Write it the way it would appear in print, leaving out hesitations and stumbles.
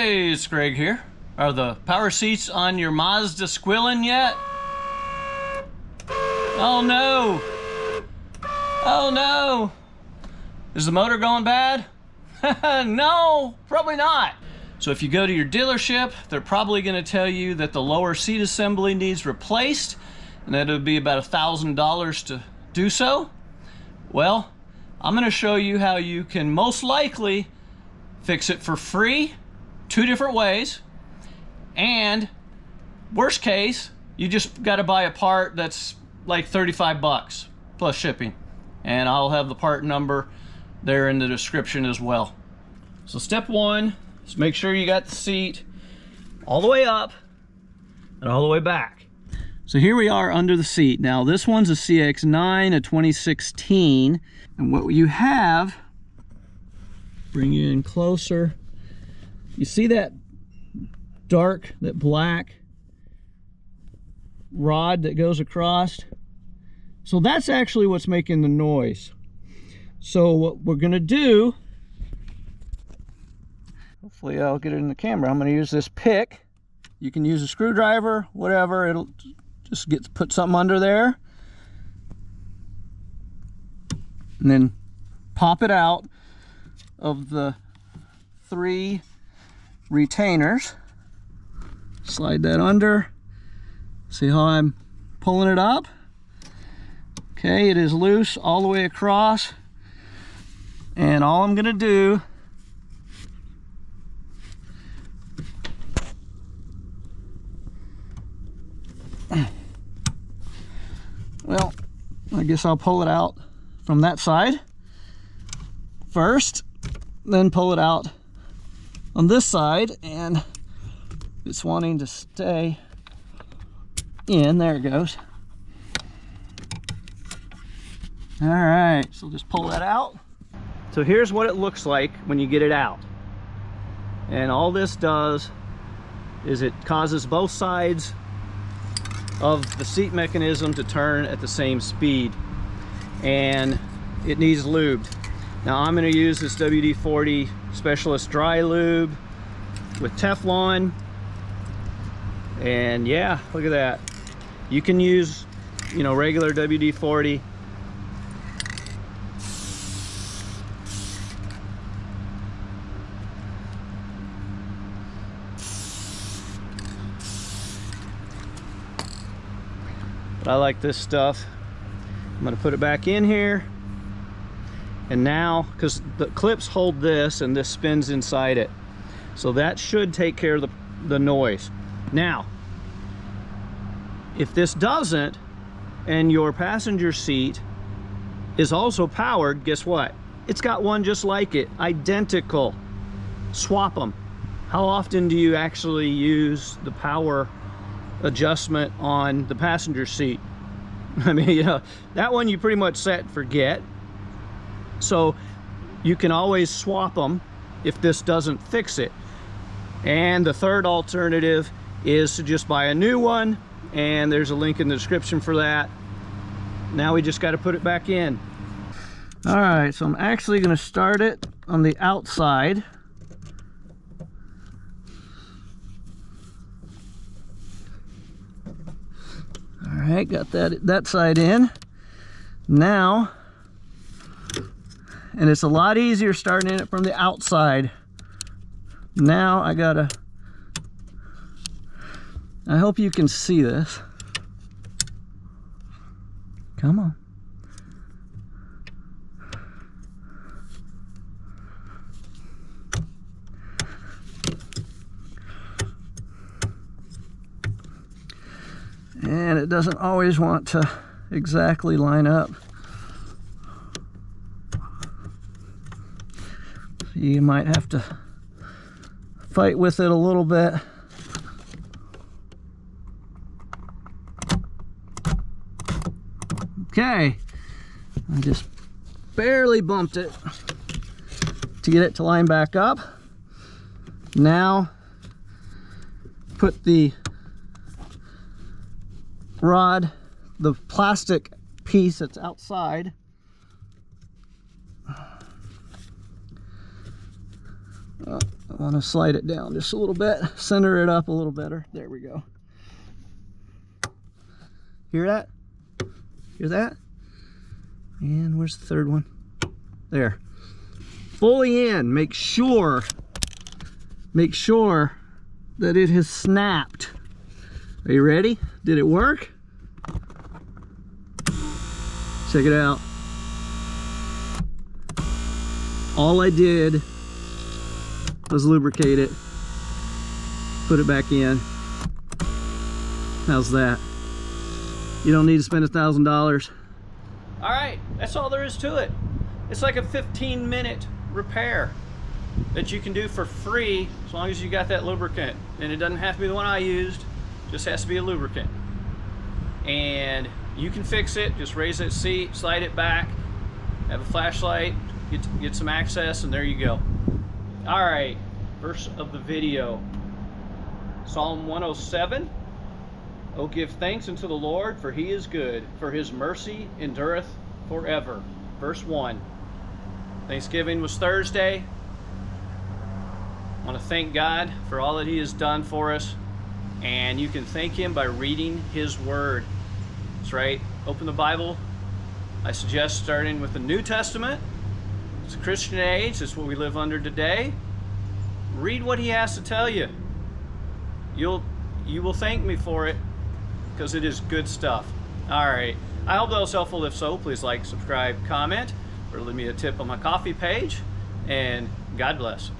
Hey, it's Greg here. Are the power seats on your Mazda squilling yet? Oh no! Oh no! Is the motor going bad? No, probably not. So if you go to your dealership, they're probably going to tell you that the lower seat assembly needs replaced, and that it would be about $1,000 to do so. Well, I'm going to show you how you can most likely fix it for free, 2 different ways, and worst case, you just got to buy a part that's like 35 bucks plus shipping, and I'll have the part number there in the description as well. So step 1 is make sure you got the seat all the way up and all the way back. So here we are under the seat. Now this one's a CX-9, a 2016, and what you have, bring you in closer, you see that dark, that black rod that goes across? So that's actually what's making the noise. So what we're gonna do, hopefully I'll get it in the camera, I'm gonna use this pick. You can use a screwdriver, whatever, it'll just put something under there. And then pop it out of the 3 retainers. Slide that under. See how I'm pulling it up? Okay, it is loose all the way across. And all I'm gonna do well, I guess I'll pull it out from that side first, then pull it out on this side, and it's wanting to stay in. There it goes. All right, so just pull that out. So here's what it looks like when you get it out. And all this does is it causes both sides of the seat mechanism to turn at the same speed, and it needs lubed. Now I'm going to use this WD-40 Specialist Dry Lube with Teflon, and yeah, look at that. You can use, you know, regular WD-40. But I like this stuff. I'm going to put it back in here. And now, because the clips hold this and this spins inside it, so that should take care of the noise. Now, if this doesn't, and your passenger seat is also powered, guess what? It's got one just like it, identical. Swap them. How often do you actually use the power adjustment on the passenger seat? I mean, you know, that one you pretty much set and forget. So you can always swap them if this doesn't fix it. And the third alternative is to just buy a new one, and there's a link in the description for that. Now we just got to put it back in. All right, so I'm actually going to start it on the outside. All right, got that side in. Now, and it's a lot easier starting it from the outside. Now I hope you can see this. Come on. And it doesn't always want to exactly line up. You might have to fight with it a little bit. Okay, I just barely bumped it to get it to line back up. Now put the rod, the plastic piece that's outside, I want to slide it down just a little bit, center it up a little better. There we go. Hear that? Hear that? And where's the third one? There. Fully in. Make sure that it has snapped. Are you ready? Did it work? Check it out. All I did was lubricate it, put it back in. How's that? You don't need to spend $1,000. All right, that's all there is to it. It's like a 15-minute repair that you can do for free as long as you got that lubricant. And it doesn't have to be the one I used, just has to be a lubricant. And you can fix it, just raise that seat, slide it back, have a flashlight, get some access, and there you go. All right, verse of the video, Psalm 107. Oh, give thanks unto the Lord, for he is good, for his mercy endureth forever. Verse 1. Thanksgiving was Thursday. I want to thank God for all that he has done for us, and you can thank him by reading his word. That's right, open the Bible. I suggest starting with the New Testament. It's a Christian age, it's what we live under today. Read what he has to tell you. You will thank me for it, because it is good stuff. All right, I hope that was helpful. If so, please like, subscribe, comment, or leave me a tip on my coffee page, and God bless.